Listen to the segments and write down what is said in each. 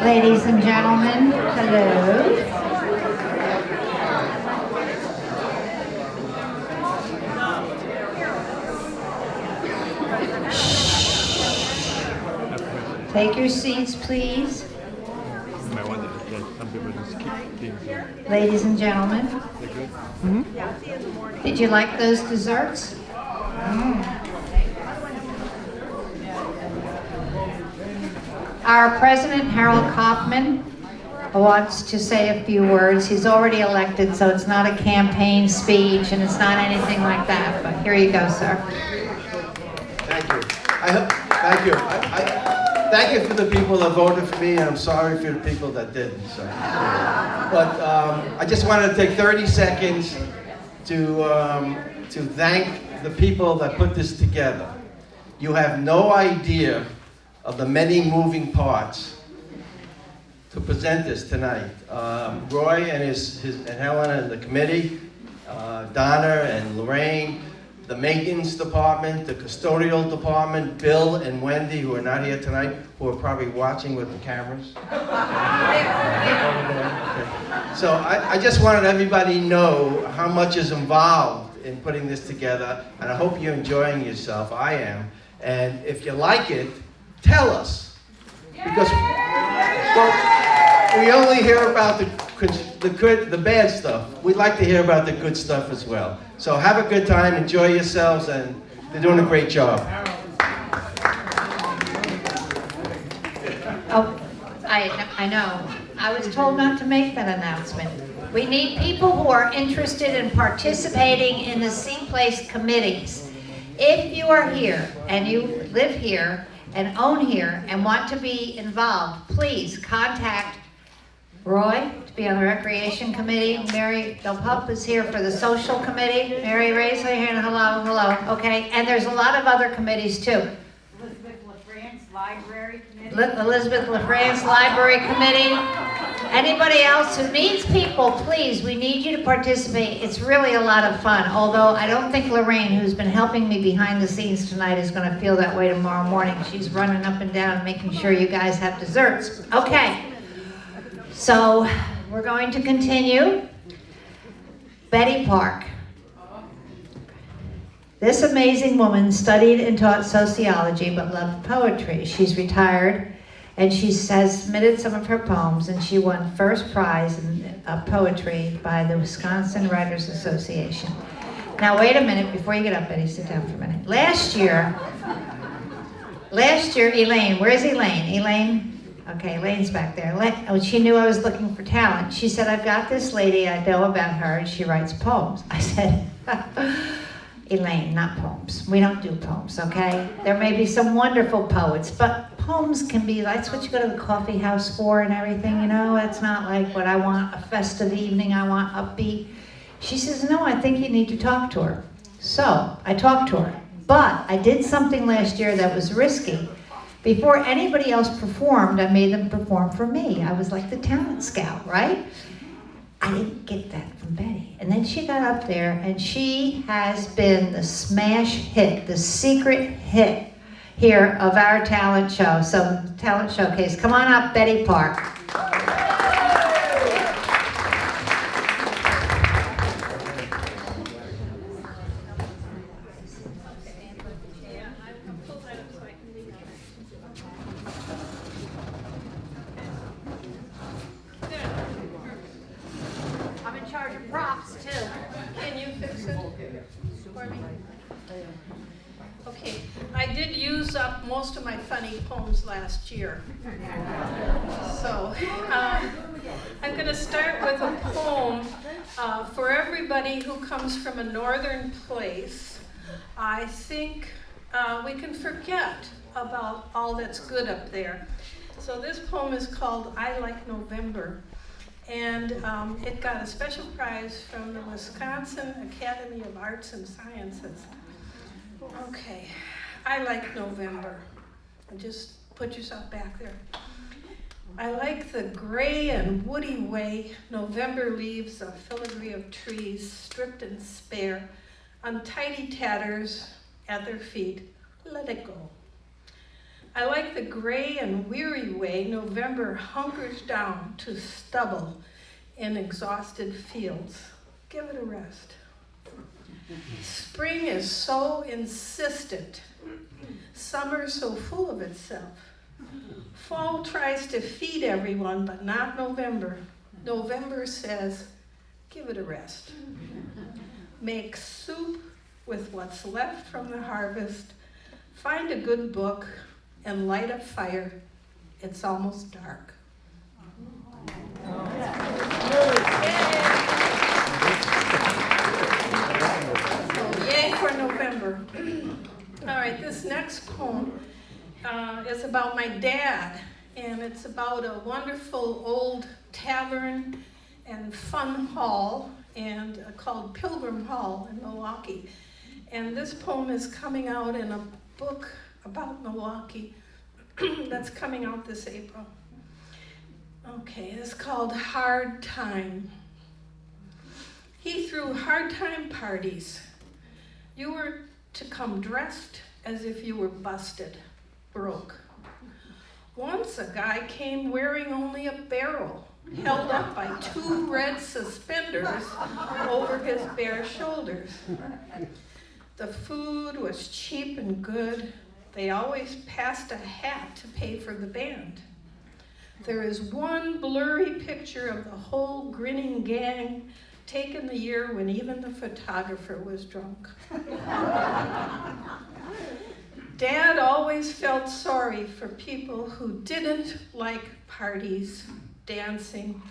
Ladies and gentlemen, hello. Take your seats, please. Ladies and gentlemen, did you like those desserts? Our President, Harold Kaufman, wants to say a few words. He's already elected, so it's not a campaign speech and it's not anything like that, but here you go, sir. Thank you. Thank you. Thank you for the people that voted for me, and I'm sorry for the people that didn't. So. But I just wanted to take 30 seconds to thank the people that put this together. You have no idea of the many moving parts to present this tonight. Roy and and Helen and the committee, Donna and Lorraine, the maintenance department, the custodial department, Bill and Wendy, who are not here tonight, who are probably watching with the cameras. So I just wanted everybody to know how much is involved in putting this together, and I hope you're enjoying yourself. I am. And if you like it, tell us. Because, well, we only hear about the bad stuff. We'd like to hear about the good stuff as well. So have a good time, enjoy yourselves, and they're doing a great job. Oh, I know. I was told not to make that announcement. We need people who are interested in participating in the Seaplace committees. If you are here and you live here and own here and want to be involved, please contact Roy to be on the Recreation Committee. Mary Del Pup is here for the Social Committee. Mary, raise her hand. Hello, hello. Okay, and there's a lot of other committees too. Elizabeth LaFrance Library Committee. Elizabeth LaFrance Library Committee. Anybody else who needs people, please, we need you to participate. It's really a lot of fun, although I don't think Lorraine, who's been helping me behind the scenes tonight, is going to feel that way tomorrow morning. She's running up and down making sure you guys have desserts. Okay, so we're going to continue. Betty Park. This amazing woman studied and taught sociology but loved poetry. She's retired. And she has submitted some of her poems, and she won first prize in poetry by the Wisconsin Writers Association. Now wait a minute before you get up, Betty, sit down for a minute. Last year, Elaine, where's Elaine? Elaine? Okay, Elaine's back there. She knew I was looking for talent. She said, I've got this lady, I know about her, and she writes poems. I said, Elaine, not poems. We don't do poems, okay? There may be some wonderful poets, but poems can be, that's what you go to the coffee house for and everything, you know? That's not like what I want, a festive evening, I want upbeat. She says, no, I think you need to talk to her. So, I talked to her. But I did something last year that was risky. Before anybody else performed, I made them perform for me. I was like the talent scout, right? I didn't get that from Betty. And then she got up there and she has been the smash hit, the secret hit here of our talent show. So, talent showcase. Come on up, Betty Park. Okay, I did use up most of my funny poems last year. So, I'm going to start with a poem for everybody who comes from a northern place. I think we can forget about all that's good up there. So this poem is called I Like November. And it got a special prize from the Wisconsin Academy of Arts and Sciences. Okay, I like November. And just put yourself back there. I like the gray and woody way November leaves a filigree of trees, stripped and spare, untidy tatters at their feet. Let it go. I like the gray and weary way November hunkers down to stubble in exhausted fields. Give it a rest. Spring is so insistent. Summer so full of itself. Fall tries to feed everyone, but not November. November says, give it a rest. Make soup with what's left from the harvest. Find a good book and light a fire. It's almost dark. So, yay for November. All right, this next poem is about my dad, and it's about a wonderful old tavern and fun hall and called Pilgrim Hall in Milwaukee. And this poem is coming out in a book about Milwaukee that's coming out this April. Okay, it's called Hard Time. He threw hard time parties. You were to come dressed as if you were busted, broke. Once a guy came wearing only a barrel, held up by 2 red suspenders over his bare shoulders. The food was cheap and good. They always passed a hat to pay for the band. There is one blurry picture of the whole grinning gang taken the year when even the photographer was drunk. Dad always felt sorry for people who didn't like parties, dancing,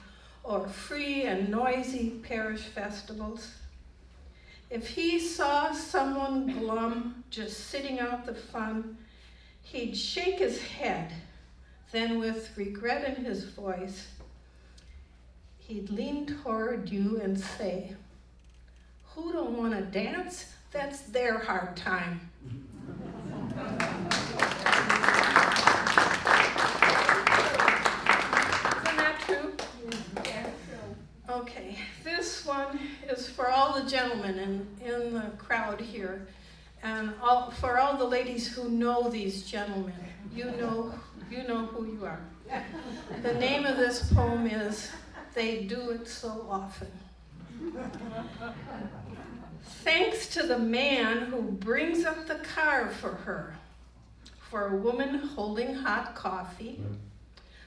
or free and noisy parish festivals. If he saw someone glum just sitting out the fun, he'd shake his head. Then with regret in his voice, he'd lean toward you and say, who don't want to dance? That's their hard time. Isn't that true? Yeah. Okay, this one is for all the gentlemen in the crowd here, and for all the ladies who know these gentlemen. You know who you are. The name of this poem is They Do It So Often. Thanks to the man who brings up the car for her, for a woman holding hot coffee,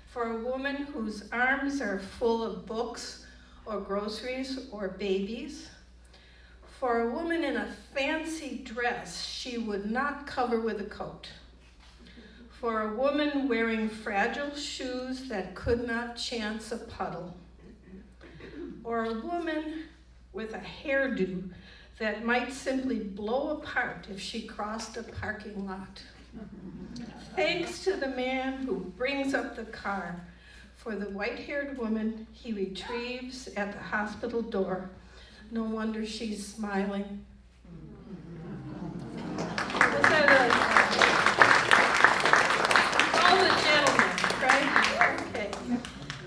for a woman whose arms are full of books or groceries or babies, for a woman in a fancy dress she would not cover with a coat, for a woman wearing fragile shoes that could not chance a puddle, or a woman with a hairdo that might simply blow apart if she crossed a parking lot. Thanks to the man who brings up the car for the white-haired woman he retrieves at the hospital door. No wonder she's smiling. All the gentlemen, right? Okay.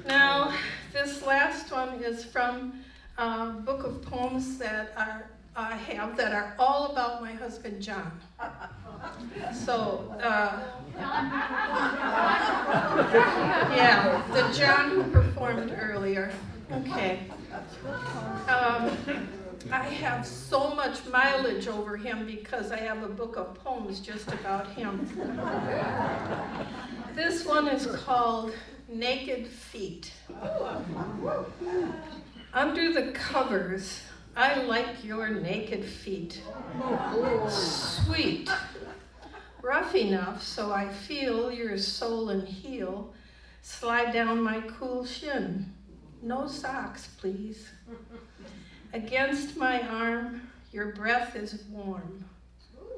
Now, this last one is from a book of poems that I have that are all about my husband, John. So, yeah, the John who performed earlier. Okay. I have so much mileage over him because I have a book of poems just about him. This one is called Naked Feet. Under the covers, I like your naked feet. Sweet. Rough enough so I feel your sole and heel slide down my cool shin. No socks, please. Against my arm, your breath is warm,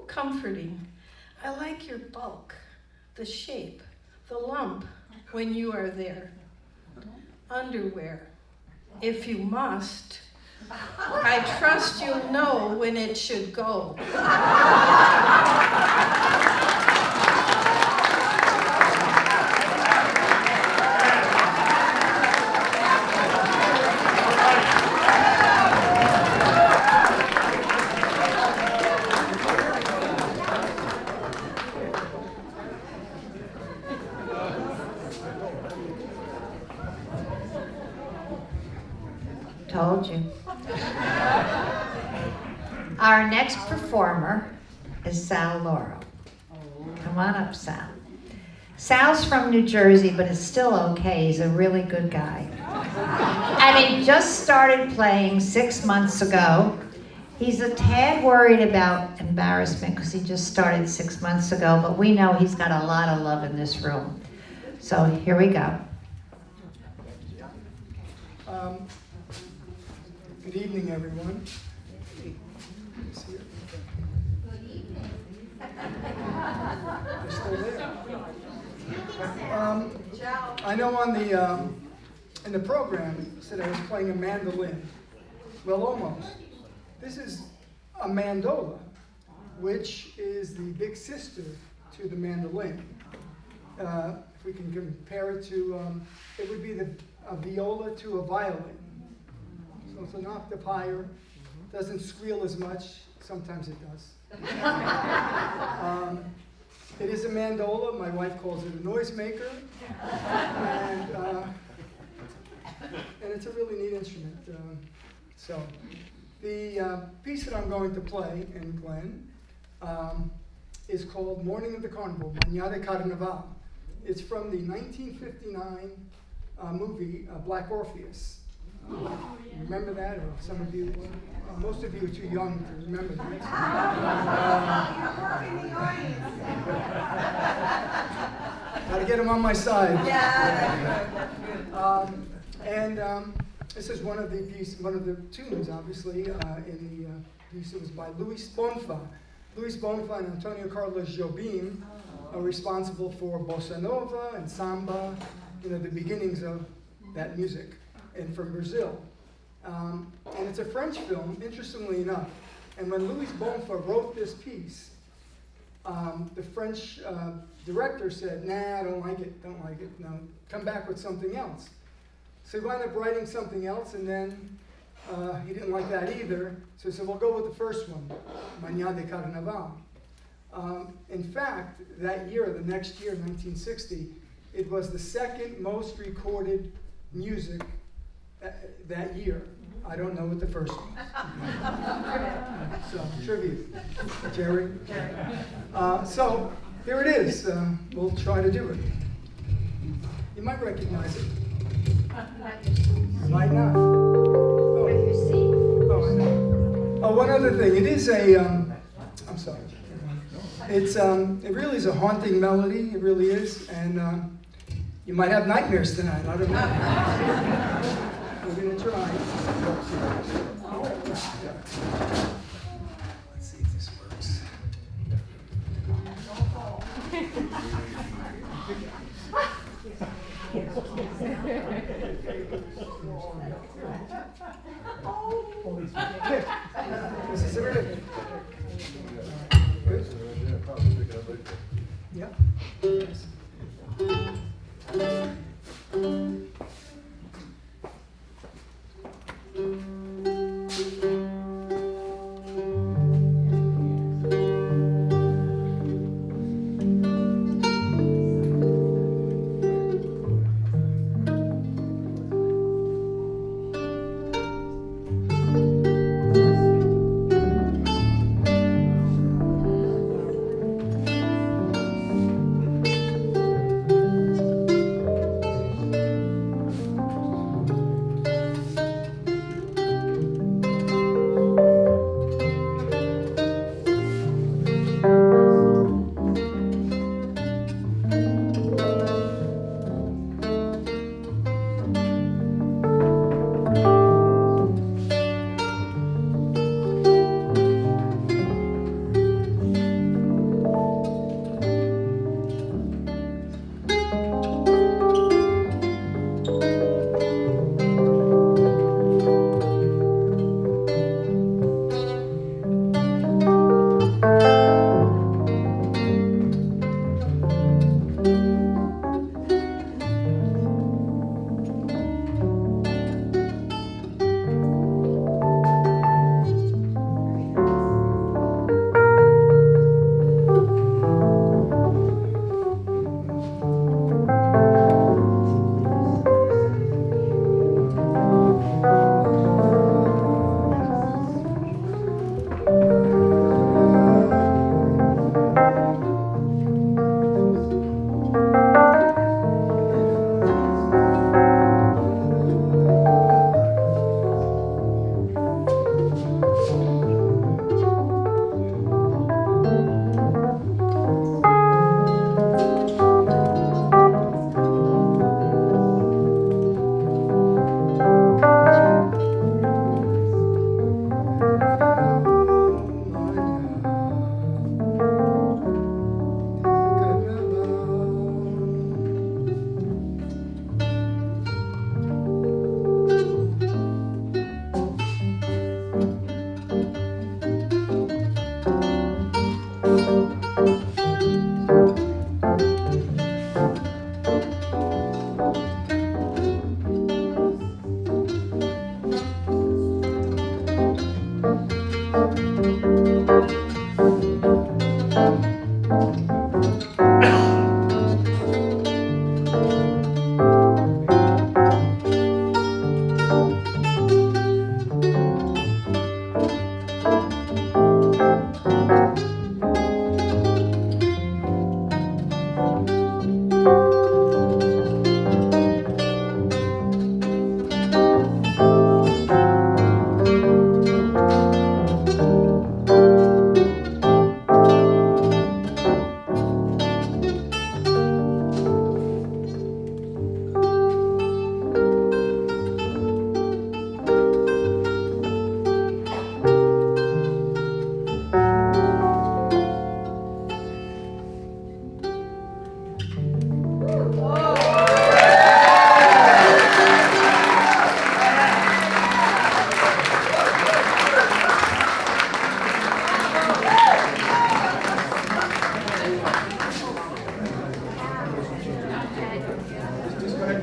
comforting. I like your bulk, the shape, the lump when you are there. Underwear, if you must. I trust you'll know when it should go. Told you. Our next performer is Sal Lauro. Come on up, Sal. Sal's from New Jersey, but is still okay. He's a really good guy. And he just started playing 6 months ago. He's a tad worried about embarrassment because he just started 6 months ago, but we know he's got a lot of love in this room. So here we go. Good evening, everyone. They're still there. I know on the in the program it said I was playing a mandolin. Well, almost. This is a mandola, which is the big sister to the mandolin. If we can compare it to, it would be a viola to a violin. So it's an octave higher, doesn't squeal as much, sometimes it does. It is a mandola, my wife calls it a noisemaker, and it's a really neat instrument. So the piece that I'm going to play in Glen is called Morning of the Carnival, Mañana de Carnaval. It's from the 1959 movie Black Orpheus. Remember that? Or some of you, most of you are too young to remember that. Gotta get them on my side. This is one of the tunes, obviously, in the piece. It was by Luis Bonfa. Luis Bonfa and Antonio Carlos Jobim are responsible for bossa nova and samba, the beginnings of that music, and from Brazil. And it's a French film, interestingly enough. And when Luis Bonfa wrote this piece, the French director said, "Nah, I don't like it, no, come back with something else." So he wound up writing something else, and then he didn't like that either. So he said, "We'll go with the first one, Mañana de Carnaval." In fact, that year, the next year, 1960, it was the second most recorded music that year. I don't know what the first one was. So, tribute. Jerry? So, here it is. We'll try to do it. You might recognize it. You might not. Oh, I know. Oh, one other thing. It is a, I'm sorry. It really is a haunting melody. It really is. And you might have nightmares tonight. I don't know. We're going to try. Let's see if this works. This is it. Good. Yeah. Yes.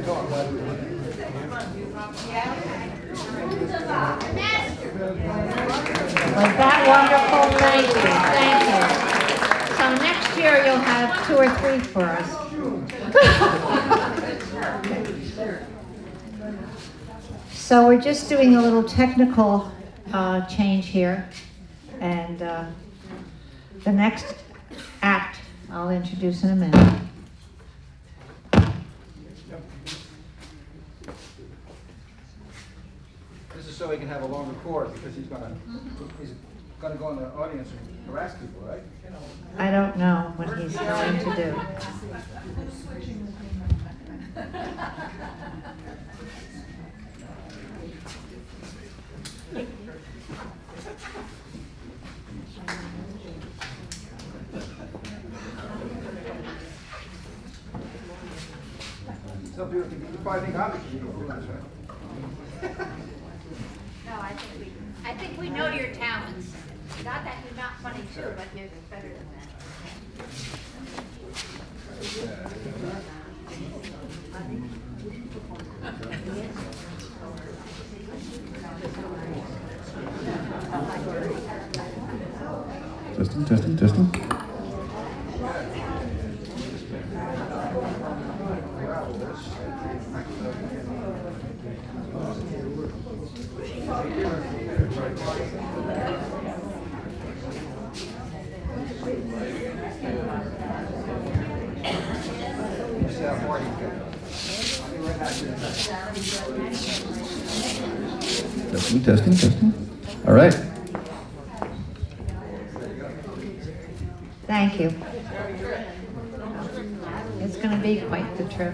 Was that wonderful? Thank you. So next year you'll have 2 or 3 for us. So we're just doing a little technical change here. And the next act I'll introduce in a minute. This is so he can have a longer chord because he's gonna go in the audience and harass people, right? I don't know what he's going to do. Some people think, you probably think I'm a comedian, that's right. No, I think we know your talents. Not that you're not funny too, but you're better than that. Testing, testing, testing. Testing, testing, testing. All right. Thank you. It's going to be quite the trip.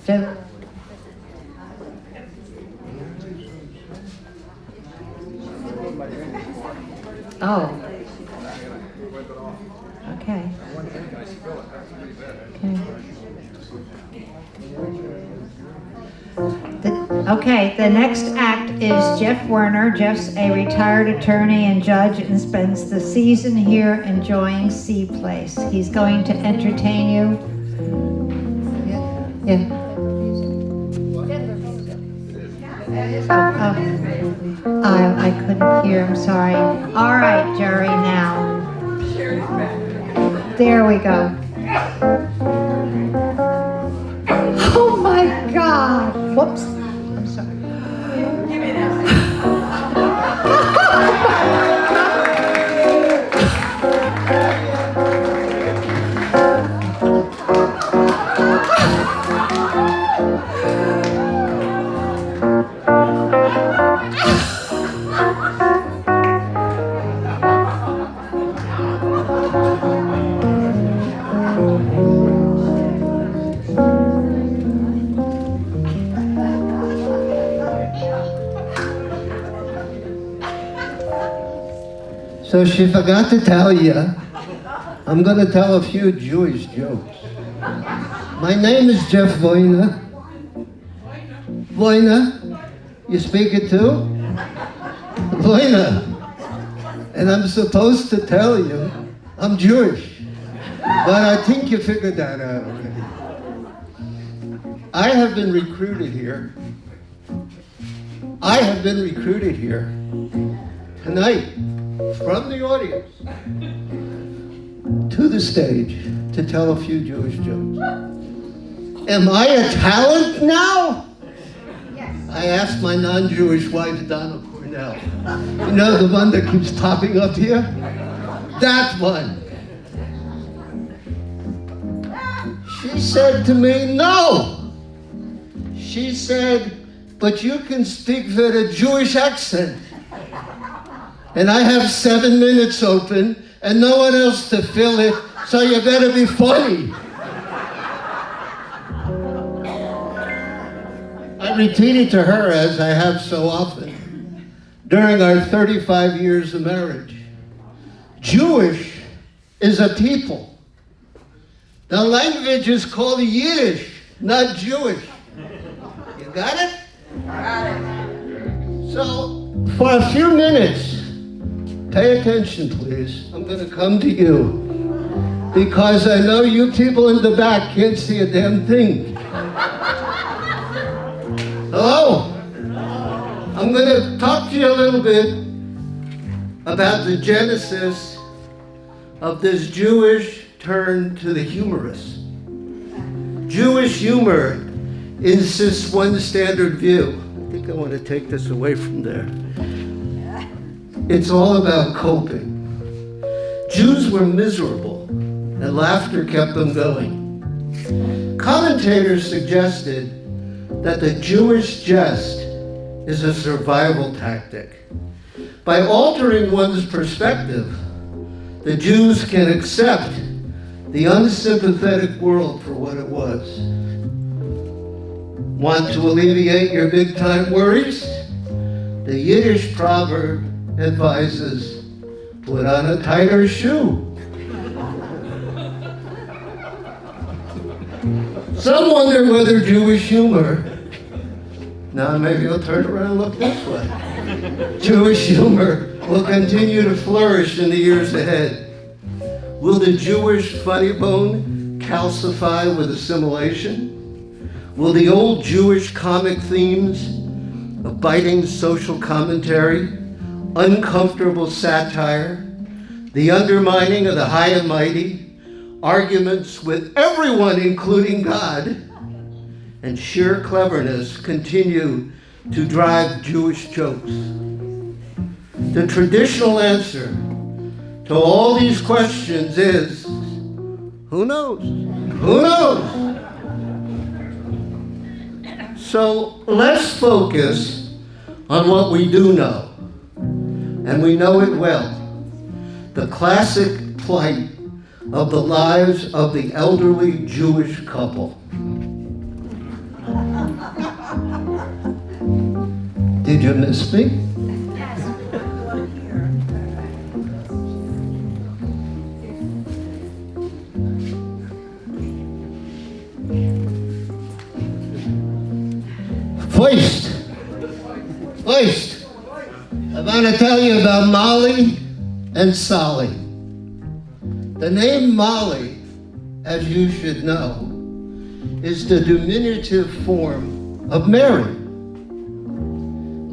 So, oh. Okay. Okay, the next act is Jeff Werner. Jeff's a retired attorney and judge and spends the season here enjoying Seaplace. He's going to entertain you. Yeah. I couldn't hear, I'm sorry. All right, Jerry, now. There we go. Oh my God. Whoops. I'm sorry. Give me that. So she forgot to tell you, I'm going to tell a few Jewish jokes. My name is Jeff Werner. Werner, you speak it too? Werner. And I'm supposed to tell you, I'm Jewish. But I think you figured that out already. I have been recruited here. I have been recruited here tonight from the audience to the stage to tell a few Jewish jokes. Am I a talent now? Yes. I asked my non-Jewish wife, Donna Cornell. You know the one that keeps popping up here? That one. She said to me, no. She said, but you can speak with a Jewish accent. And I have 7 minutes open and no one else to fill it, so you better be funny. I repeated to her, as I have so often, during our 35 years of marriage, Jewish is a people. The language is called Yiddish, not Jewish. You got it? Got it. So, for a few minutes, pay attention, please. I'm going to come to you because I know you people in the back can't see a damn thing. Hello? I'm going to talk to you a little bit about the genesis of this Jewish turn to the humorous. Jewish humor is this one standard view. I think I want to take this away from there. It's all about coping. Jews were miserable, and laughter kept them going. Commentators suggested that the Jewish jest is a survival tactic. By altering one's perspective, the Jews can accept the unsympathetic world for what it was. Want to alleviate your big-time worries? The Yiddish proverb advises, put on a tighter shoe. Some wonder whether Jewish humor, now maybe I'll turn around and look this way. Jewish humor will continue to flourish in the years ahead. Will the Jewish funny bone calcify with assimilation? Will the old Jewish comic themes of biting social commentary, uncomfortable satire, the undermining of the high and mighty, arguments with everyone including God, and sheer cleverness continue to drive Jewish jokes? The traditional answer to all these questions is, who knows? Who knows? So let's focus on what we do know, and we know it well. The classic plight of the lives of the elderly Jewish couple. Did you miss me? First, I want to tell you about Molly and Sally. The name Molly, as you should know, is the diminutive form of Mary.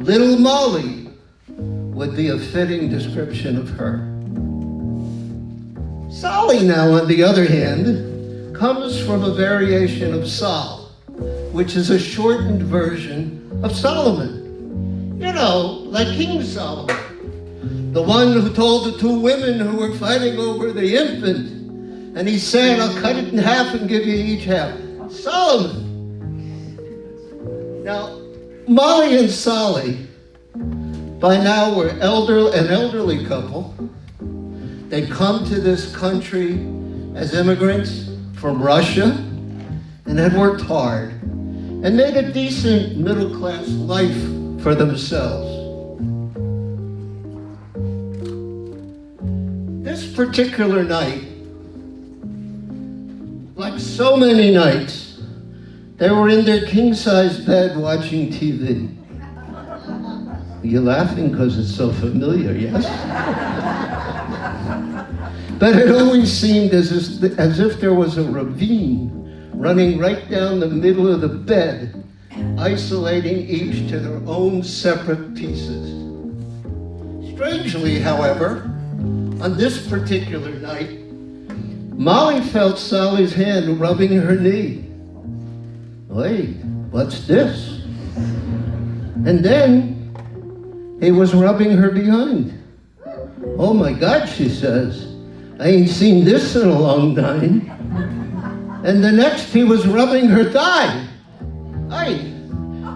Little Molly would be a fitting description of her. Sally, now, on the other hand, comes from a variation of Sol, which is a shortened version of Solomon. You know, like King Solomon, the one who told the two women who were fighting over the infant, and he said, I'll cut it in half and give you each half. Solomon. Now, Molly and Sally, by now were an elderly couple. They'd come to this country as immigrants from Russia and had worked hard and made a decent middle-class life for themselves. This particular night, like so many nights, they were in their king-size bed watching TV. Are you laughing because it's so familiar, yes? But it always seemed as if there was a ravine running right down the middle of the bed, isolating each to their own separate pieces. Strangely, however, on this particular night, Molly felt Sally's hand rubbing her knee. Wait, what's this? And then he was rubbing her behind. Oh my God, she says, I ain't seen this in a long time. And the next he was rubbing her thigh.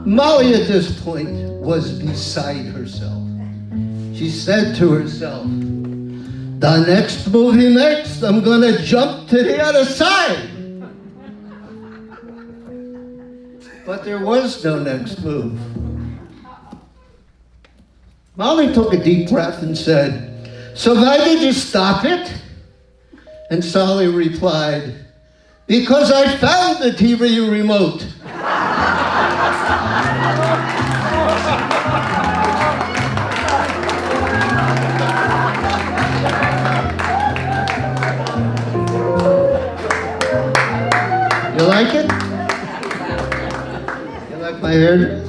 Molly at this point was beside herself. She said to herself, the next move he makes, I'm gonna jump to the other side. But there was no next move. Molly took a deep breath and said, so why did you stop it? And Sally replied, because I found the TV remote. like it? You like my hair?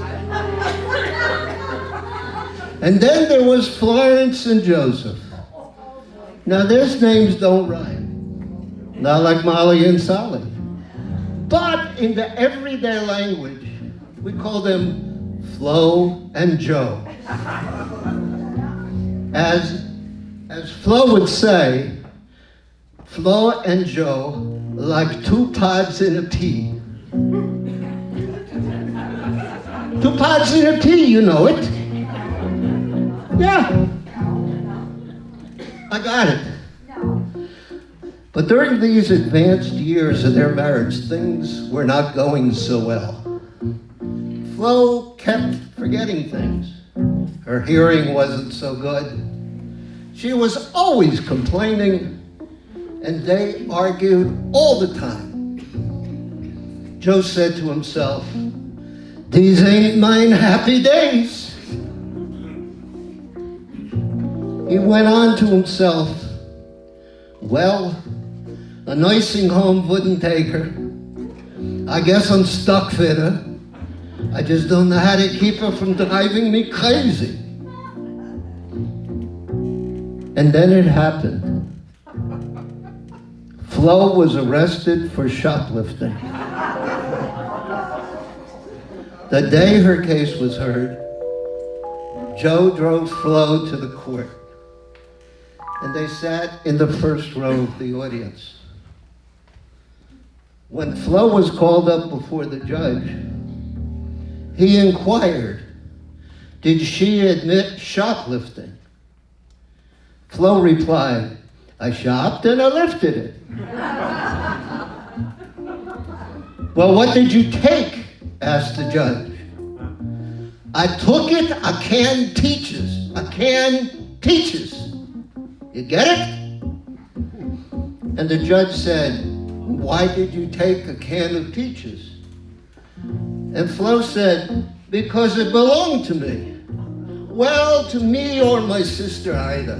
And then there was Florence and Joseph. Now their names don't rhyme, not like Molly and Sally. But in the everyday language, we call them Flo and Joe. As Flo would say, Flo and Joe like two pods in a pea. Two pods in a pea, you know it. Yeah. I got it. But during these advanced years of their marriage, things were not going so well. Flo kept forgetting things. Her hearing wasn't so good. She was always complaining, and they argued all the time. Joe said to himself, "These ain't mine happy days." He went on to himself, "Well, a nursing home wouldn't take her. I guess I'm stuck with her. I just don't know how to keep her from driving me crazy." And then it happened. Flo was arrested for shoplifting. The day her case was heard, Joe drove Flo to the court, and they sat in the first row of the audience. When Flo was called up before the judge, he inquired, "Did she admit shoplifting?" Flo replied, "I shopped and I lifted it." "Well, what did you take?" asked the judge. "I took it a can peaches. A can peaches. You get it?" And the judge said, "Why did you take a can of peaches?" And Flo said, "Because it belonged to me." "Well, to me or my sister Ida."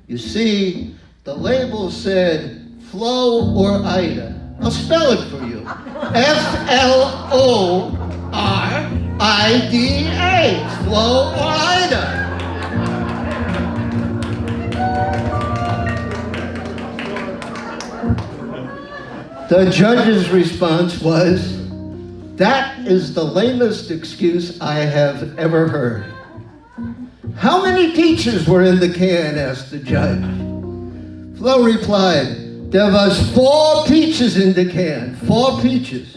You see, the label said Flo or Ida. I'll spell it for you. Florida. Flo or Ida. The judge's response was, "That is the lamest excuse I have ever heard." "How many peaches were in the can?" asked the judge. Flo replied, "There was 4 peaches in the can, 4 peaches."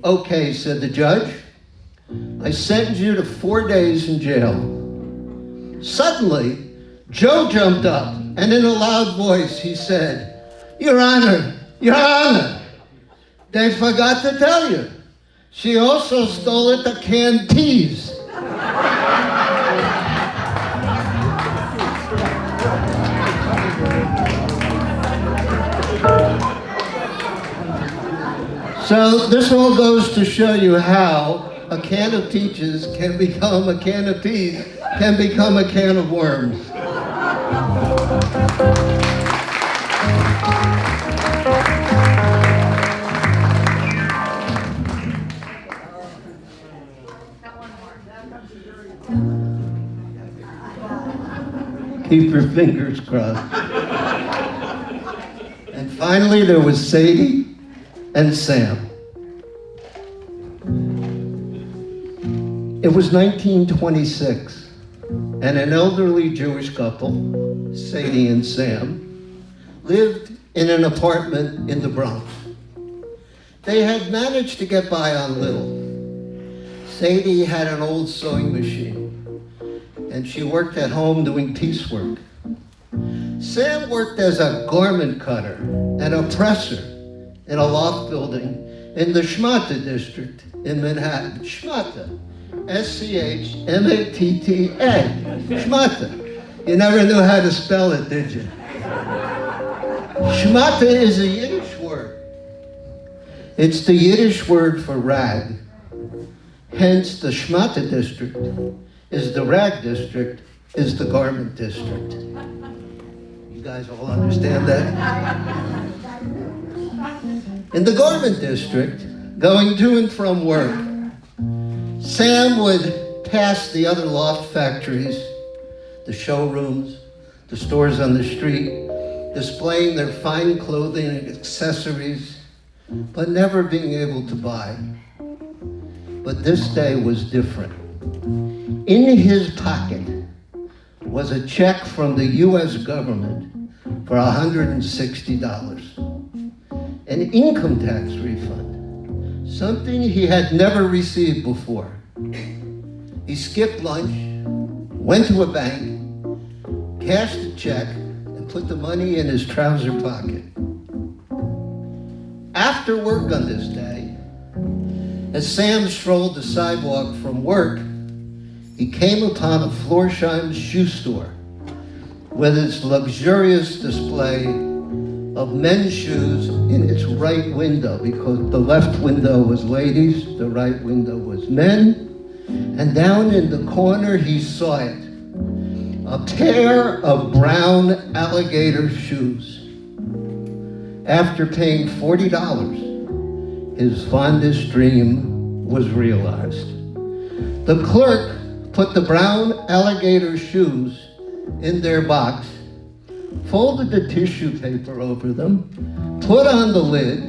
"Okay," said the judge, "I sentence you to 4 days in jail." Suddenly, Joe jumped up, and in a loud voice he said, Your Honor, they forgot to tell you. She also stole it, the canned peas." So this all goes to show you how a can of peaches can become a can of peas, can become a can of worms. Keep your fingers crossed. And finally, there was Sadie and Sam. It was 1926, and an elderly Jewish couple, Sadie and Sam, lived in an apartment in the Bronx. They had managed to get by on little. Sadie had an old sewing machine, and she worked at home doing piecework. Sam worked as a garment cutter and a presser in a loft building in the Schmatta district in Manhattan. Schmatta. S-C-H-M-A-T-T-A. Schmatta. You never knew how to spell it, did you? Schmatta is a Yiddish word. It's the Yiddish word for rag. Hence, the Schmatta district is the rag district, is the garment district. You guys all understand that? In the garment district, going to and from work, Sam would pass the other loft factories, the showrooms, the stores on the street, displaying their fine clothing and accessories, but never being able to buy. But this day was different. In his pocket was a check from the US government for $160, an income tax refund, something he had never received before. He skipped lunch, went to a bank, cashed the check, and put the money in his trouser pocket. After work on this day, as Sam strolled the sidewalk from work, he came upon a Florsheim shoe store with its luxurious display of men's shoes in its right window, because the left window was ladies, the right window was men, and down in the corner he saw it, a pair of brown alligator shoes. After paying $40, his fondest dream was realized. The clerk put the brown alligator shoes in their box, folded the tissue paper over them, put on the lid,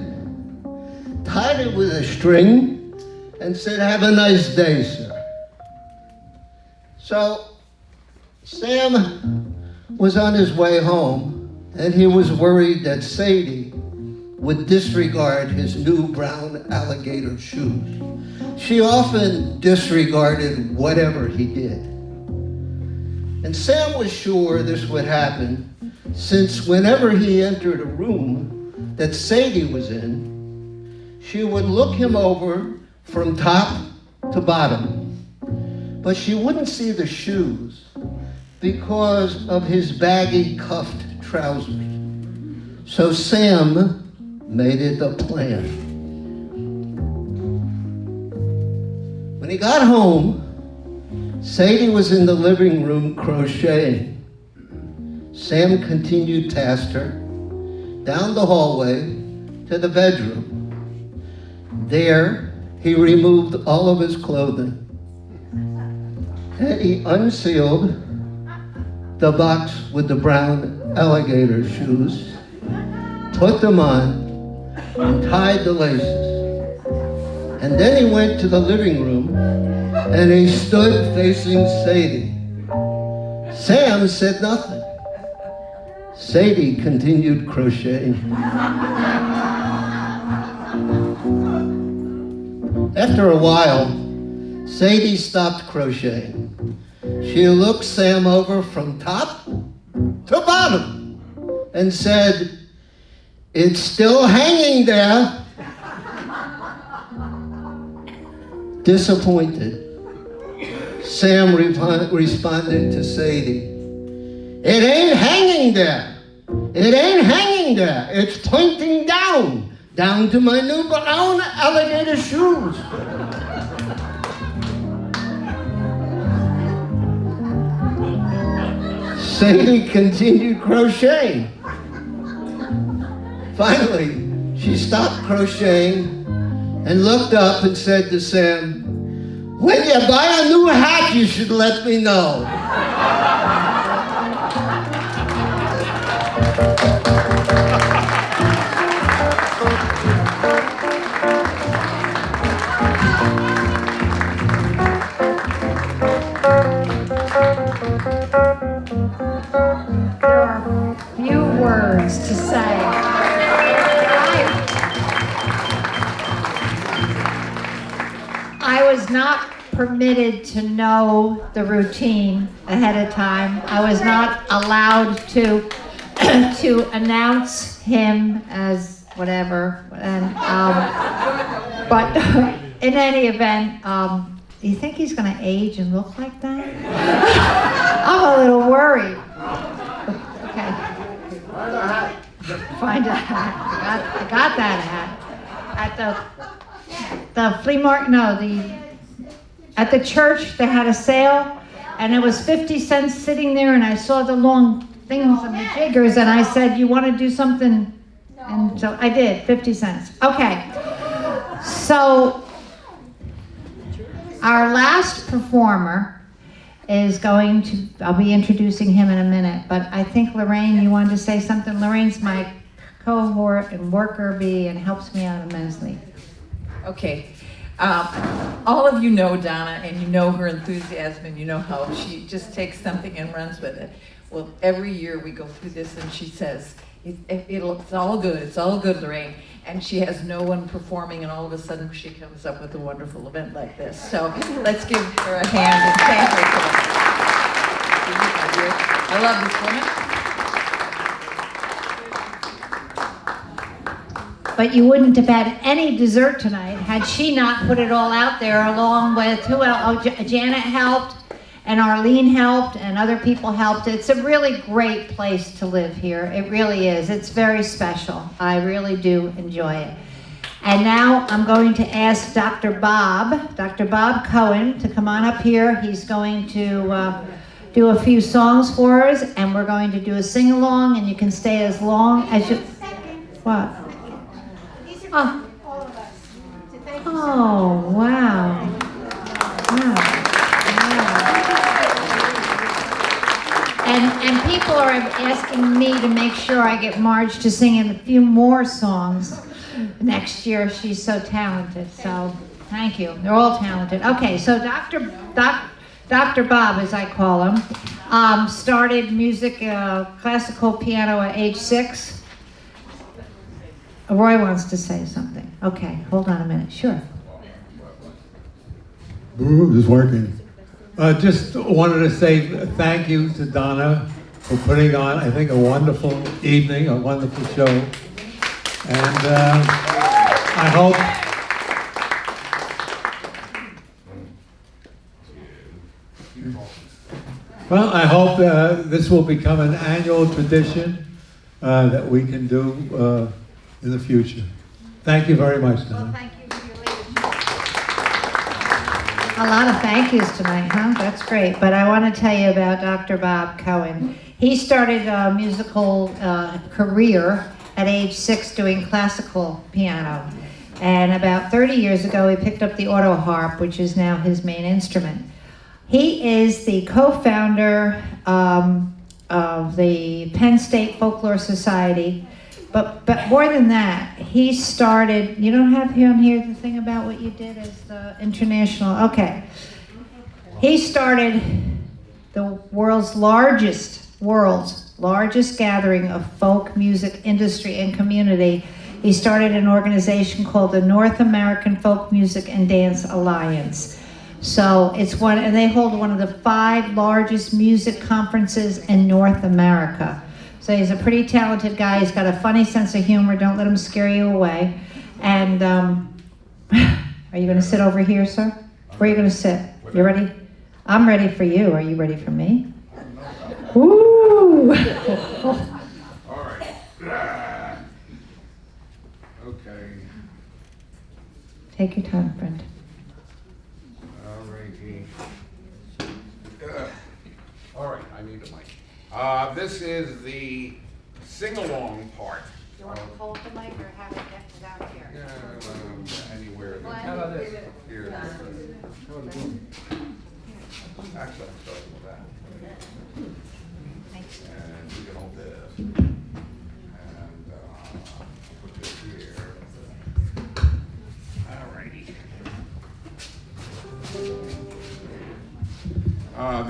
tied it with a string, and said, "Have a nice day, sir." So Sam was on his way home, and he was worried that Sadie would disregard his new brown alligator shoes. She often disregarded whatever he did. And Sam was sure this would happen, since whenever he entered a room that Sadie was in, she would look him over from top to bottom. But she wouldn't see the shoes because of his baggy cuffed trousers. So Sam made it a plan. When he got home, Sadie was in the living room crocheting. Sam continued past her, down the hallway to the bedroom. There, he removed all of his clothing. And he unsealed the box with the brown alligator shoes, put them on, and tied the laces. And then he went to the living room and he stood facing Sadie. Sam said nothing. Sadie continued crocheting. After a while, Sadie stopped crocheting. She looked Sam over from top to bottom and said, "It's still hanging there." Disappointed, Sam responded to Sadie, "It ain't hanging there. It ain't hanging there. It's pointing down to my new brown alligator shoes." Sadie continued crocheting. Finally, she stopped crocheting and looked up and said to Sam, "When you buy a new hat, you should let me know." There are few words to say. I was not permitted to know the routine ahead of time. I was not allowed to to announce him as whatever. And but in any event, do you think he's going to age and look like that? I'm a little worried. Okay. Find a hat. I got that hat at the flea market. No, at the church they had a sale, and it was 50 cents sitting there, and I saw the long things and the jiggers, and I said, "You want to do something And so I did, 50 cents. Okay. So our last performer is going to, I'll be introducing him in a minute, but I think Lorraine, you wanted to say something? Lorraine's my cohort and worker bee and helps me out immensely. Okay. All of you know Donna, and you know her enthusiasm, and you know how she just takes something and runs with it. Well, every year we go through this, and she says, it's all good, Lorraine. And she has no one performing, and all of a sudden she comes up with a wonderful event like this. So let's give her a hand and thank her for that. I love this woman. But you wouldn't have had any dessert tonight had she not put it all out there, along with who else? Oh, Janet helped, and Arlene helped, and other people helped. It's a really great place to live here. It really is. It's very special. I really do enjoy it. And now I'm going to ask Dr. Bob Cohen, to come on up here. He's going to do a few songs for us, and we're going to do a sing-along, and you can stay as long as you... What? Oh. Oh, wow. Wow. And people are asking me to make sure I get Marge to sing in a few more songs next year. She's so talented, so thank you. They're all talented. Okay, so Dr. Bob, as I call him, started music, classical piano at age 6. Roy wants to say something. Okay, hold on a minute. Sure. Ooh, it's working. Just wanted to say thank you to Donna for putting on, I think, a wonderful evening, a wonderful show. And I hope this will become an annual tradition that we can do in the future. Thank you very much, Donna. Well, thank you for your leadership. A lot of thank yous tonight, huh? That's great. But I want to tell you about Dr. Bob Cohen. He started a musical career at age 6 doing classical piano. And about 30 years ago, he picked up the auto harp, which is now his main instrument. He is the co-founder of the Penn State Folklore Society. But more than that, he started, you don't have on here the thing about what you did as the international, okay. He started the world's largest gathering of folk music industry and community. He started an organization called the North American Folk Music and Dance Alliance. So it's one, and they hold one of the 5 largest music conferences in North America. So he's a pretty talented guy. He's got a funny sense of humor. Don't let him scare you away. And are you going to sit over here, sir? Where are you going to sit? You ready? I'm ready for you. Are you ready for me? Ooh! All right. Okay. Take your time, friend. All righty. All right, I need a mic. This is the sing-along part. You want to hold the mic or have it get down here? Anywhere. How about this? Here. Actually, I'm starting with that. Thanks. And we can hold this. And put this here. All righty.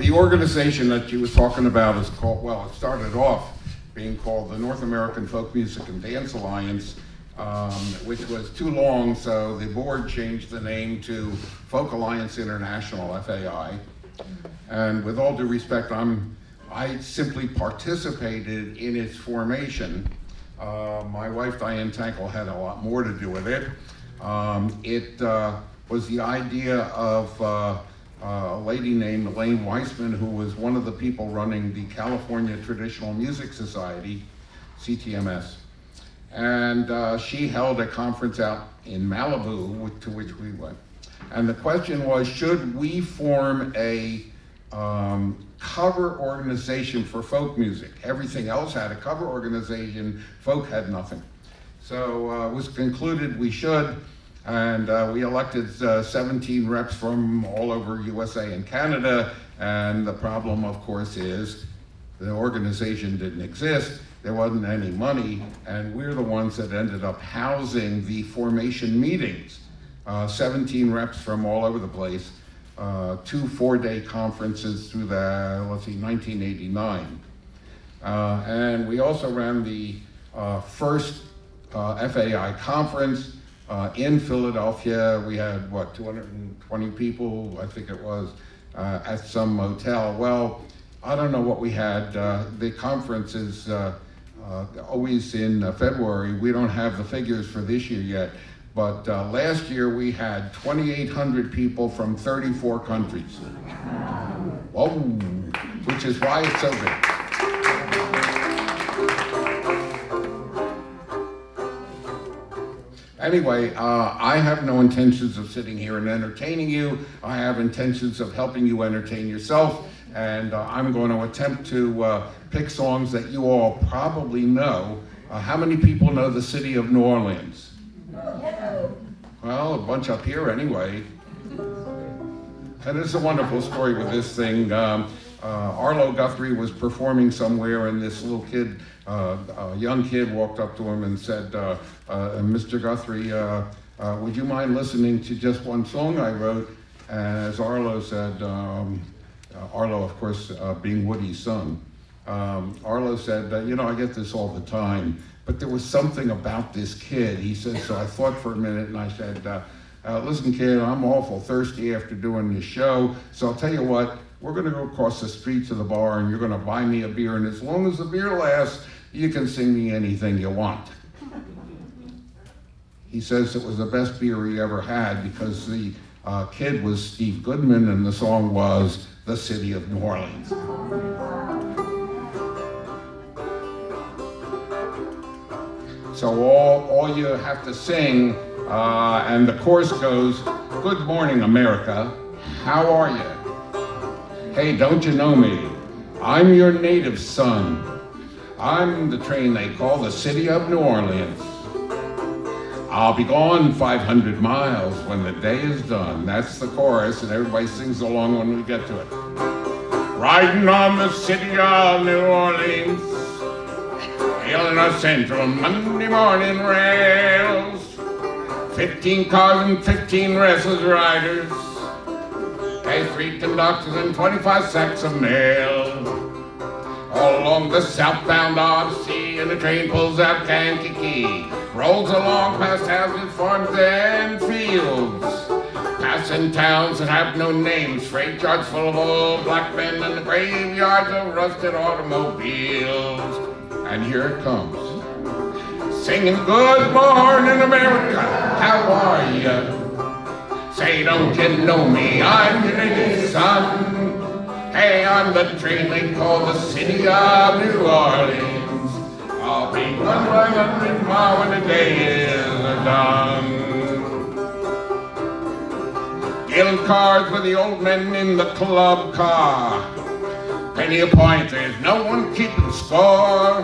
The organization that you were talking about is called, well, it started off being called the North American Folk Music and Dance Alliance, which was too long, so the board changed the name to Folk Alliance International, FAI. And with all due respect, I simply participated in its formation. My wife, Diane Tankel, had a lot more to do with it. It was the idea of a lady named Elaine Weissman, who was one of the people running the California Traditional Music Society, CTMS. And she held a conference out in Malibu, to which we went. And the question was, should we form a cover organization for folk music? Everything else had a cover organization, folk had nothing. So it was concluded we should, and we elected 17 reps from all over USA and Canada, and the problem, of course, is the organization didn't exist, there wasn't any money, and we're the ones that ended up housing the formation meetings. 17 reps from all over the place, 2 4-day conferences through the, 1989. And we also ran the first FAI conference in Philadelphia. We had, 220 people, I think it was, at some motel. Well, I don't know what we had. The conference is always in February. We don't have the figures for this year yet. But last year we had 2,800 people from 34 countries. Whoa, which is why it's so big. Anyway, I have no intentions of sitting here and entertaining you. I have intentions of helping you entertain yourself, and I'm going to attempt to pick songs that you all probably know. How many people know the city of New Orleans? Well, a bunch up here anyway. And it's a wonderful story with this thing. Arlo Guthrie was performing somewhere, and this little kid, a young kid, walked up to him and said, Mr. Guthrie, would you mind listening to just one song I wrote? And as Arlo said, Arlo, of course, being Woody's son, Arlo said, I get this all the time, but there was something about this kid. He said, so I thought for a minute, and I said, listen, kid, I'm awful thirsty after doing this show, so I'll tell you what, we're going to go across the street to the bar, and you're going to buy me a beer, and as long as the beer lasts, you can sing me anything you want. He says it was the best beer he ever had because the kid was Steve Goodman, and the song was The City of New Orleans. So all you have to sing, and the chorus goes, good morning, America, how are you? Hey, don't you know me? I'm your native son. I'm the train they call the City of New Orleans. I'll be gone 500 miles when the day is done. That's the chorus, and everybody sings along when we get to it. Riding on the City of New Orleans, hailing our central Monday morning rails. 15 cars and 15 restless riders, 3 conductors and 25 sacks of mail. All along the southbound Odyssey, and the train pulls out Kankakee, rolls along past houses, farms, and fields, passing towns that have no names, freight yards full of old black men, and the graveyards of rusted automobiles. And here it comes, singing good morning America, how are you? Say, don't you know me, I'm your native son. Hey, I'm the train they call the City of New Orleans. I'll be gone 500 miles when the day is done. Dealing cards with the old men in the club car. Penny a point, there's no one keeping score.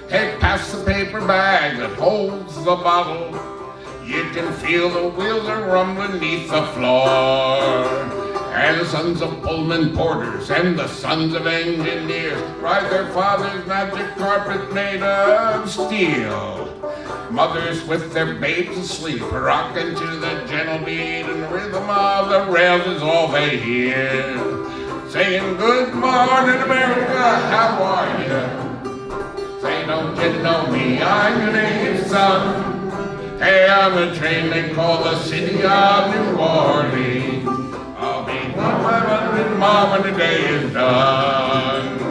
Hey, pass the paper bag that holds the bottle. You can feel the wheels are rumbling beneath the floor. And the sons of Pullman porters and the sons of engineers ride their father's magic carpet made of steel. Mothers with their babes asleep, rocking to the gentle beat, and the rhythm of the rails is all they hear. Saying, good morning America, how are you? Say, don't you know me, I'm your native son. Hey, I'm the train they call the City of New Orleans. I'll be 500 miles when the day is done.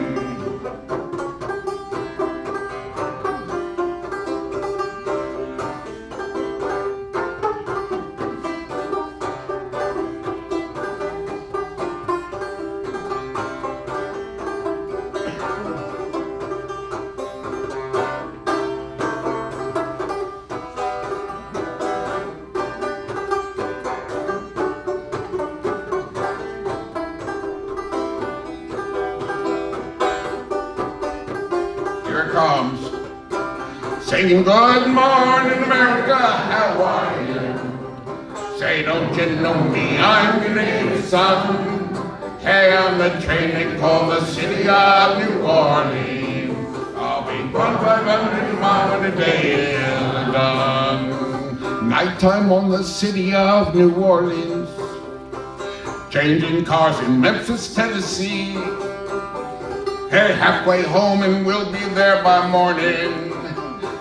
Singing good morning America, how are you? Say, don't you know me, I'm your native son. Hey, I'm the train they call the city of New Orleans. I'll be 1,500 miles when the day is done. Nighttime on the city of New Orleans. Changing cars in Memphis, Tennessee. Hey, halfway home and we'll be there by morning.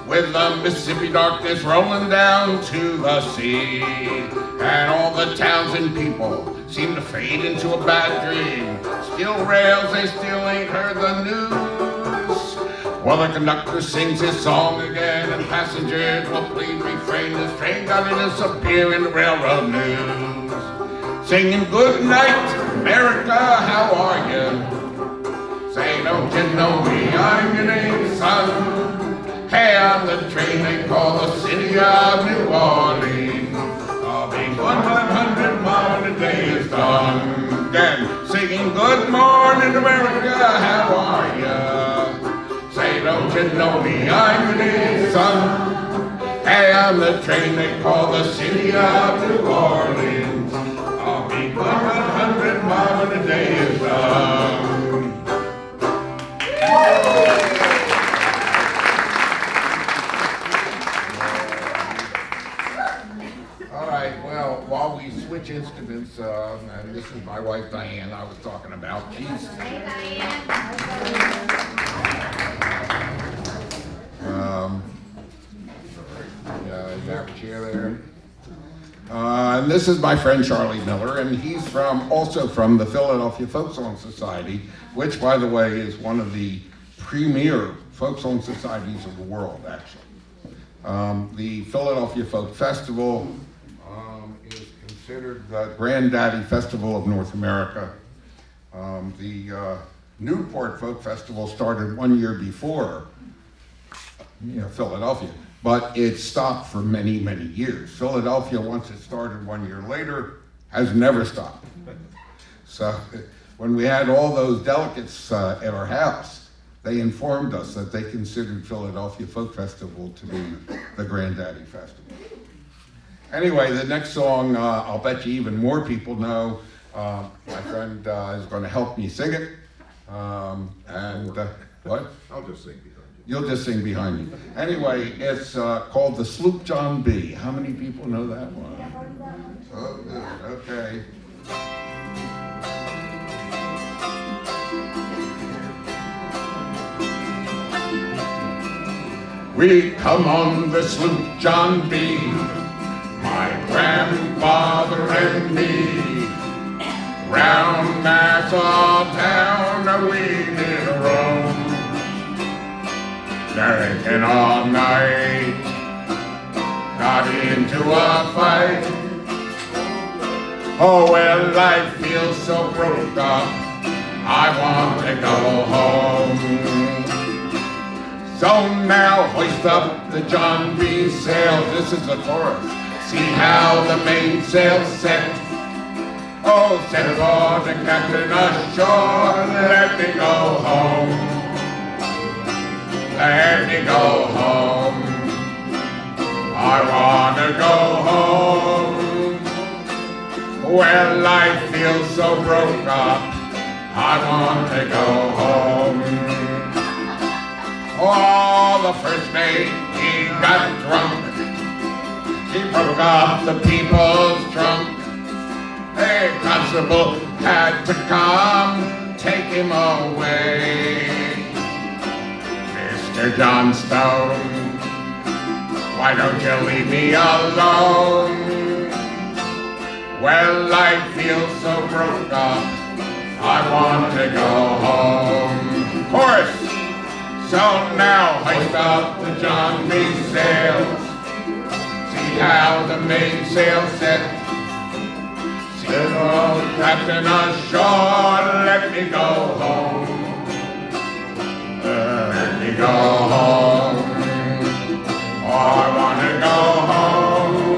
With the Mississippi darkness rolling down to the sea. And all the towns and people seem to fade into a bad dream. Still rails, they still ain't heard the news. Well, the conductor sings his song again, and passengers will please refrain. This train gonna disappear in the railroad news. Singing good night, America, how are you? Say, don't you know me, I'm your native son. Hey, I'm the train they call the city of New Orleans. I'll be 100 miles when the day is done. Again, singing good morning America, how are ya? Say, don't you know me, I'm your native son. Hey, I'm the train they call the city of New Orleans. I'll be 100 miles when the day is done. Well, while we switch instruments, and this is my wife Diane I was talking about. She's you have a chair there. And this is my friend Charlie Miller, and he's also from the Philadelphia Folk Song Society, which, by the way, is one of the premier folk song societies of the world, actually. The Philadelphia Folk Festival is considered the granddaddy festival of North America. The Newport Folk Festival started 1 year before Philadelphia, but it stopped for many, many years. Philadelphia, once it started 1 year later, has never stopped. So when we had all those delegates at our house, they informed us that they considered Philadelphia Folk Festival to be the granddaddy festival. Anyway, the next song, I'll bet you even more people know. My friend is going to help me sing it. What? I'll just sing behind you. You'll just sing behind me. Anyway, it's called the Sloop John B. How many people know that one? Oh, good. Okay. We come on the sloop John B., my grandfather and me. Round Nassau town we did roam, drinking all night, got into a fight. Oh, well, I feel so broke up, I want to go home. So now hoist up the John B. sails, this is the chorus. See how the mainsail's set. Oh, set for the captain ashore, let me go home. Let me go home. I wanna go home. Well, I feel so broke up, I want to go home. Oh, the first mate, he got drunk. He broke up the people's trunk. A constable had to come, take him away. Mr. Johnstone, why don't you leave me alone? Well, I feel so broke up, I want to go home. Chorus! So now hoist up the John B. sails. See how the mainsail set. See the old captain ashore. Let me go home. Let me go home. Oh, I wanna go home.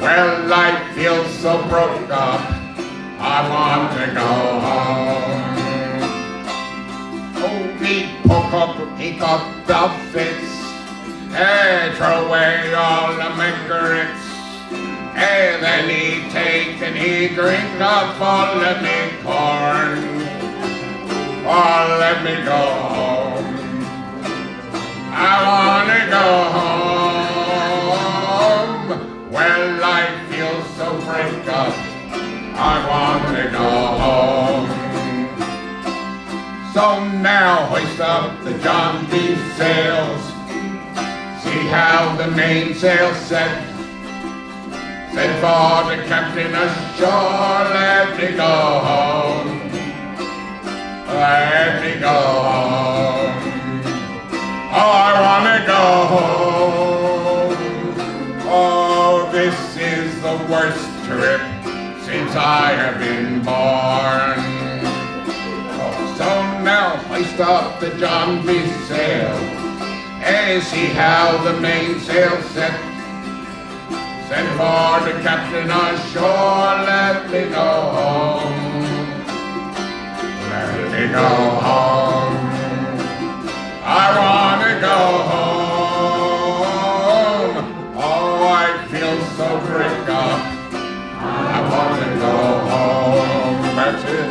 Well, I feel so broke up, I want to go home. Oh, he got up the fits, and throw away all the cigarettes. And then he take and he drink up all the me corn. Oh, let me go home. I wanna go home. Well, I feel so break up. I wanna go home. So now hoist up the John B. sails. See how the mainsail set. Send for the captain ashore. Let me go home. Let me go home. Oh, I wanna go home. Oh, this is the worst trip since I have been born. Oh, so now hoist up the John B. sail and see how the mainsail set. Send for the captain ashore. Let me go home. Let me go home. I wanna go home. Oh, I feel so break up. I wanna go home. That's it.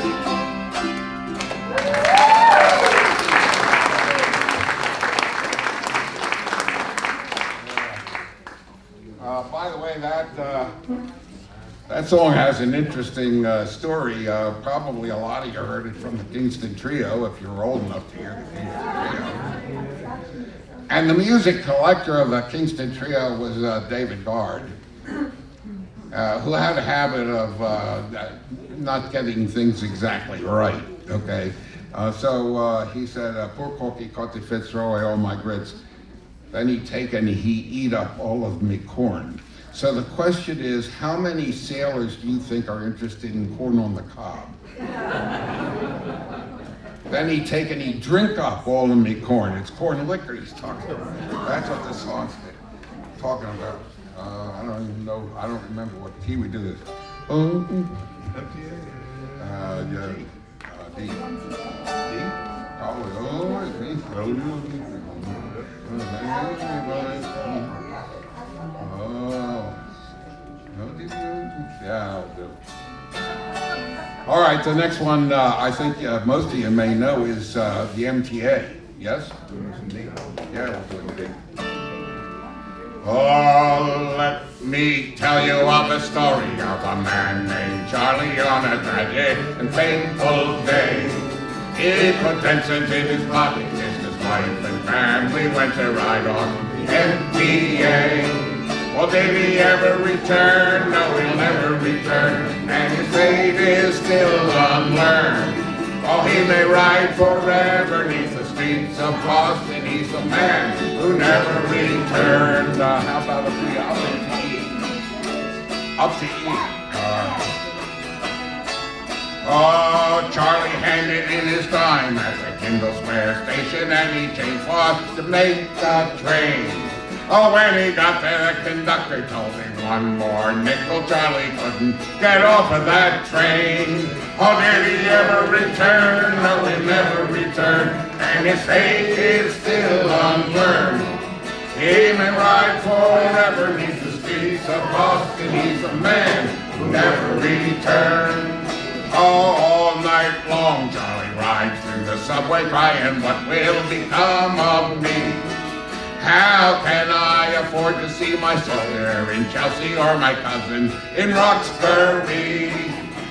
By the way, that song has an interesting story. Probably a lot of you heard it from the Kingston Trio, if you're old enough to hear the Kingston Trio. And the music collector of the Kingston Trio was David Guard, who had a habit of not getting things exactly right, okay? So he said, poor Corky caught the fits, throw away all my grits. Then he'd take and he'd eat up all of me corn. So the question is, how many sailors do you think are interested in corn on the cob? Then he'd take and he'd drink up all of me corn. It's corn liquor he's talking about. That's what the song's talking about. I don't even know, I don't remember what key we do this. Yeah, D. D? Probably, it's me. Yeah, I'll do. All right, the next one I think most of you may know is the MTA. Yes? Yeah, we'll do it. Oh, let me tell you of a story of a man named Charlie on a tragic and painful day. He put 10 cents in his pocket, kissed his wife and family, went to ride on the MTA. Well, did he ever return? No, he'll never return, and his fate is still unlearned. Oh, he may ride forever neath the streets of Boston. He's a man who never returned. How about a free up to eat? Up to eat. Oh, Charlie handed in his time at the Kendall Square station, and he changed for to make the train. Oh, when he got there, the conductor told him one more nickel. Charlie couldn't get off of that train. Oh, did he ever return? No, he never returned, and his fate is still unlearned. He may ride forever neath the streets of Boston. He's a man who never returned. Oh, all night long Charlie rides through the subway crying, what will become of me? How can I afford to see my sister in Chelsea or my cousin in Roxbury?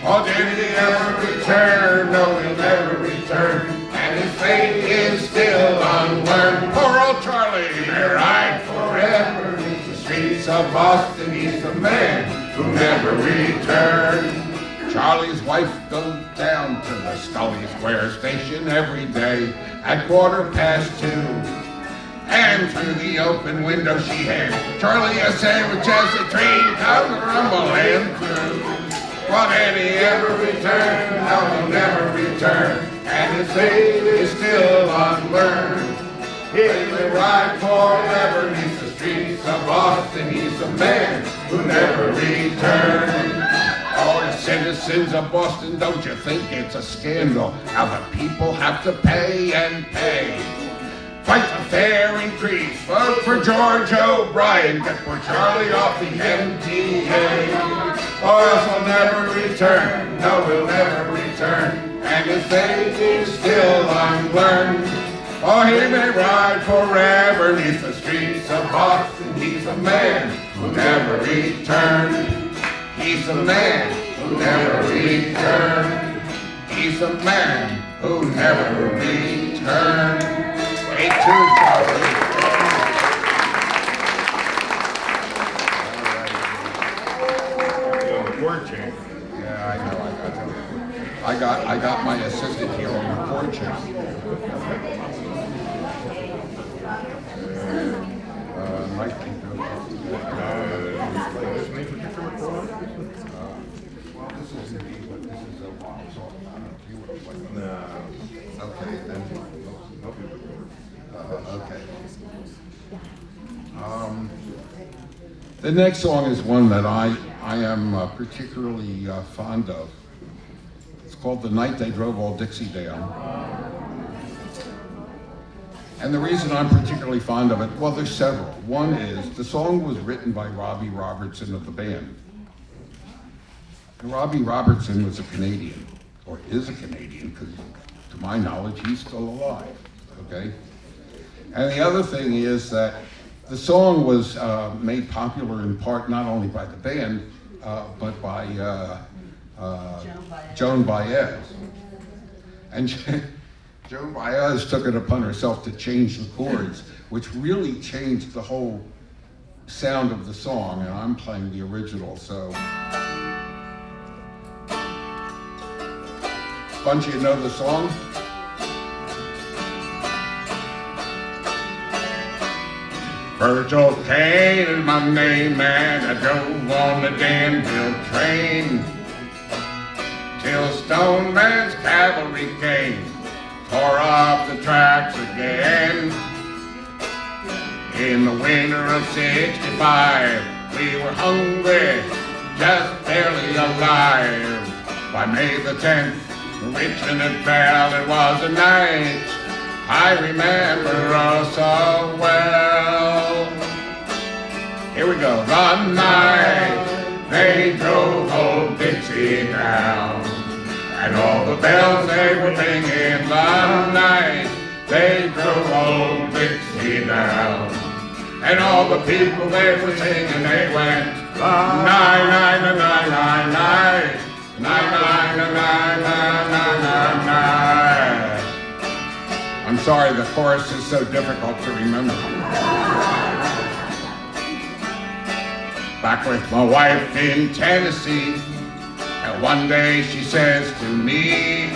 Oh, did he ever return? No, he'll never return, and his fate is still unlearned. Poor old Charlie may ride forever in the streets of Boston. He's the man who never returned. Charlie's wife goes down to the Scully Square station every day at 2:15. And through the open window she hands Charlie a sandwich as the train comes rumbling through. Well, did he ever return? No, he'll never return, and his fate is still unlearned. He may ride forever neath the streets of Boston. He's a man who never returned. Oh, the citizens of Boston, don't you think it's a scandal how the people have to pay and pay? Fight the fare increase. Vote for George O'Brien, get poor Charlie off the MTA. Or else we'll never return, no, we'll never return. And his faith is still unlearned. Oh, he may ride forever neath the streets of Boston. He's a man who never returned. He's a man who never returned. He's a man who never returned. 8-2, Charlie. Yeah, I know. I got my assistant here on the chord check. Might be good. Well, this is indeed, but this is a wild song. I don't know if you would have played it. No. Okay, then. Okay. The next song is one that I am particularly fond of. It's called "The Night They Drove Old Dixie Down." And the reason I'm particularly fond of it, well, there's several. One is the song was written by Robbie Robertson of the band. And Robbie Robertson was a Canadian, or is a Canadian, because to my knowledge, he's still alive, okay? And the other thing is that the song was made popular in part not only by the band, but by Joan Baez. And Joan Baez took it upon herself to change the chords, which really changed the whole sound of the song, and I'm playing the original, so. Bunch of you know the song? Virgil Kane is my name, and I drove on the Danville train till Stoneman's cavalry came, tore up the tracks again. In the winter of '65, we were hungry, just barely alive. By May the 10th, Richmond had fell, it was a night I remember oh so well. Here we go. The night they drove old Dixie down, and all the bells they were ringing. The night they drove old Dixie down, and all the people they were singing, they went, nine, nine, nine, nine, nine, nine. Nine, nine, nine, nine, nine, nine, nine. I'm sorry, the chorus is so difficult to remember. Back with my wife in Tennessee, and one day she says to me,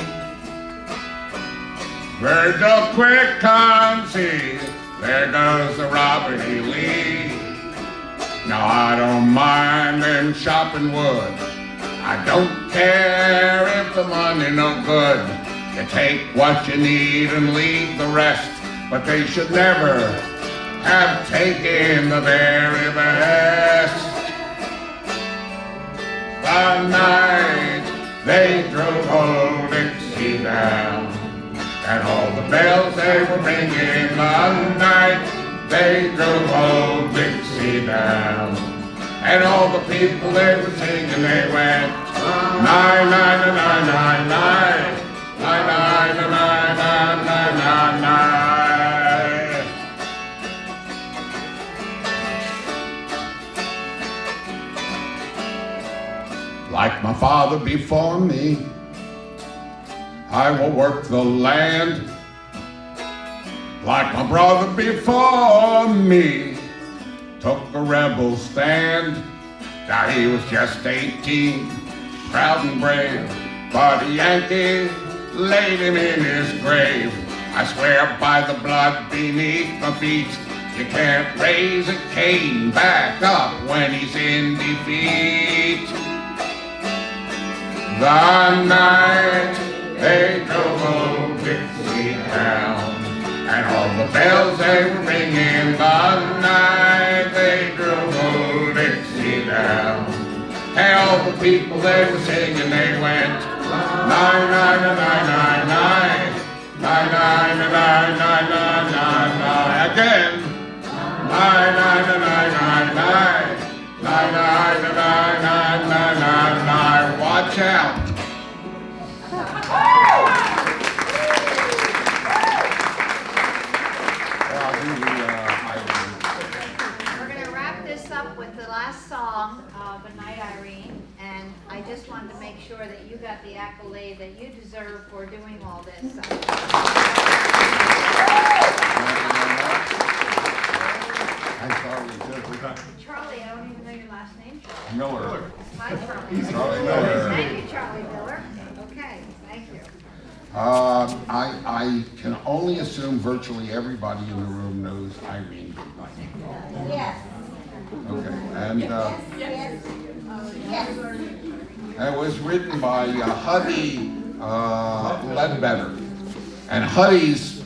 Virgil, quick, come see, there goes the Robert E. Lee. Now I don't mind them chopping wood, I don't care if the money no good. You take what you need and leave the rest, but they should never have taken the very best. The night they drove old Dixie down, and all the bells they were ringing. The night they drove old Dixie down, and all the people they were singing, they went, nine, nine, nine, nine, nine, nine, nine, nine, nine, nine, nine, nine, nine. Like my father before me, I will work the land. Like my brother before me, took a rebel stand. Now he was just 18, proud and brave, but a Yankee laid him in his grave. I swear by the blood beneath my feet, you can't raise a cane back up when he's in defeat. The night they drove old Dixie down, and all the bells they were ringing. The night they drove old Dixie down, and all the people they were singing, they went, nine, nine, nine, nine, nine, nine, nine, nine, nine, nine, nine, nine, nine. Again. Nine, nine, nine, nine, nine, nine, nine, nine, nine, nine, nine, nine. Watch out. We're going to wrap this up with the last song, Good Night, Irene. And I just wanted to make sure that you got the accolade that you deserve for doing all this. Charlie, I don't even know your last name. Miller. Hi, Charlie. Charlie Miller. Thank you, Charlie Miller. Okay, thank you. I can only assume virtually everybody in the room knows Irene Goodnight. Yes. Okay, and Yes. Yes. it was written by Huddy Ledbetter. And Huddy's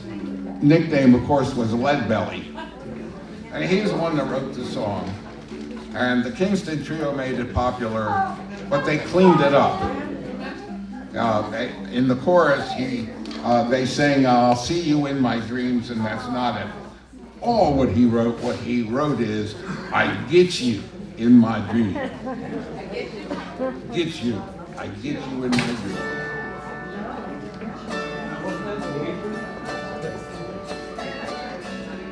nickname, of course, was Leadbelly. And he's the one that wrote the song. And the Kingston Trio made it popular, but they cleaned it up. In the chorus, they sing, "I'll see you in my dreams," and that's not it. All what he wrote is, "I get you in my dreams." Get you. I get you in my dreams.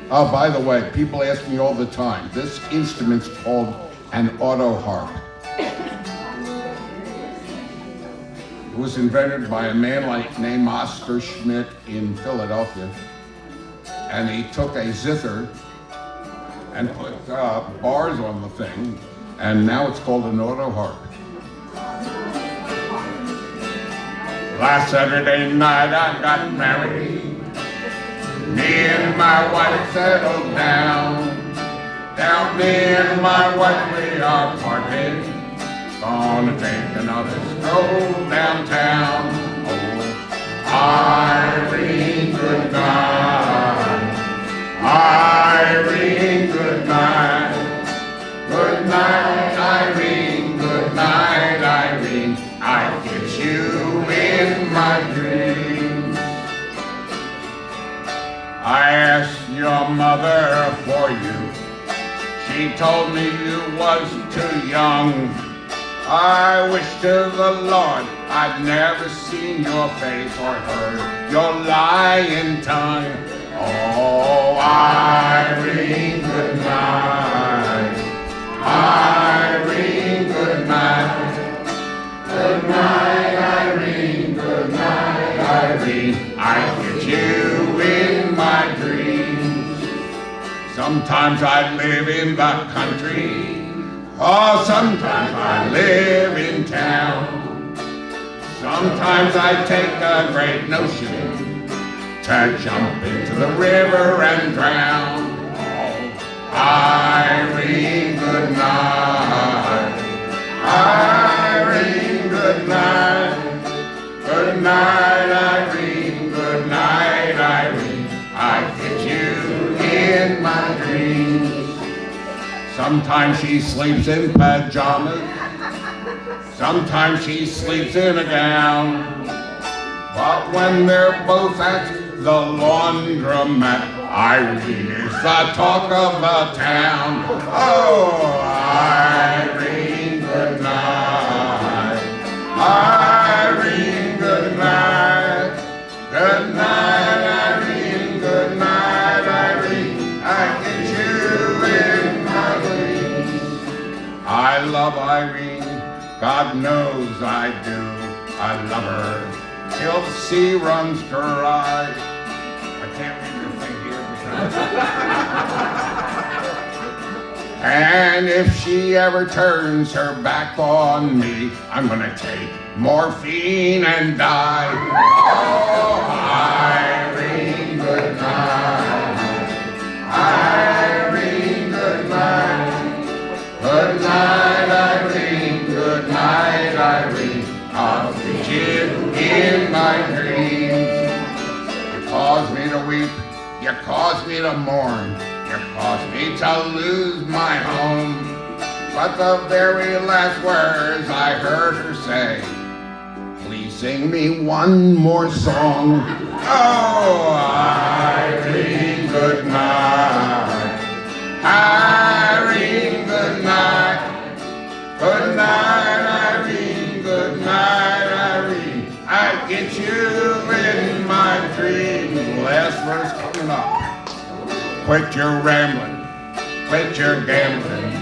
Oh, by the way, people ask me all the time, this instrument's called an auto harp. It was invented by a man named Oscar Schmidt in Philadelphia. And he took a zither and put bars on the thing, and now it's called an auto harp. Last Saturday night I got married. Me and my wife settled down. Me and my wife, we are parted. Gonna take another stroll downtown. Oh, Irene, good night. Irene, good night. Good night, Irene. Good night, Irene. I get you in my dreams. I asked your mother for you. She told me you was too young. I wish to the Lord I'd never seen your face or heard your lying tongue. Oh, Irene, good night. Irene, good night. Good night, Irene. Good night, Irene. I get you in my dreams. Sometimes I live in the country. Oh, sometimes I live in town. Sometimes I take a great notion to jump into the river and drown. Oh, Irene, good night. Irene, good night. Good night, Irene. Good night, Irene. I get you in my dreams. Sometimes she sleeps in pajamas. Sometimes she sleeps in a gown. But when they're both at the laundromat, Irene is the talk of the town. Oh, Irene, good night. Irene, good night. Good night, Irene. Good night, Irene. I get you in my dreams. I love Irene. God knows I do. I love her till the sea runs dry. I can't read your thing here because... And if she ever turns her back on me, I'm gonna take morphine and die. Oh, Irene, good night. Irene, good night. Good night, Irene. Good night, Irene. I'll get you in my dreams. You cause me to weep. You cause me to mourn. You cause me to lose my home. But the very last words I heard her say, please sing me one more song. Oh, Irene, good night. Irene, good night. Good night, Irene, good night, Irene. I get you in my dreams. Last verse coming up. Quit your rambling, quit your gambling,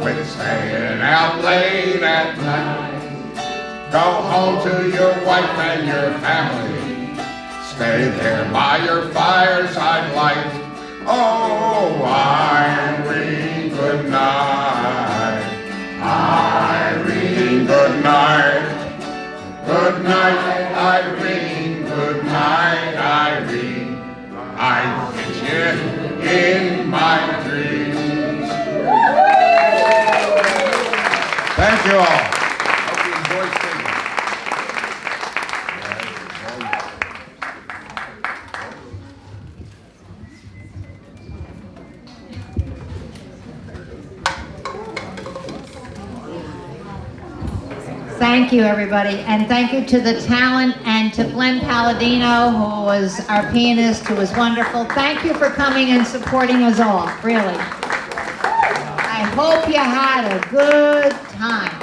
quit staying out late at night. Go home to your wife and your family. Stay there by your fireside light. Oh, Irene, good night. Irene, good night. Good night, Irene. Good night, Irene. I get you in my dreams. Thank you all. Hope you enjoyed singing. Thank you, everybody, and thank you to the talent and to Glenn Palladino, who was our pianist, who was wonderful. Thank you for coming and supporting us all, really. I hope you had a good time.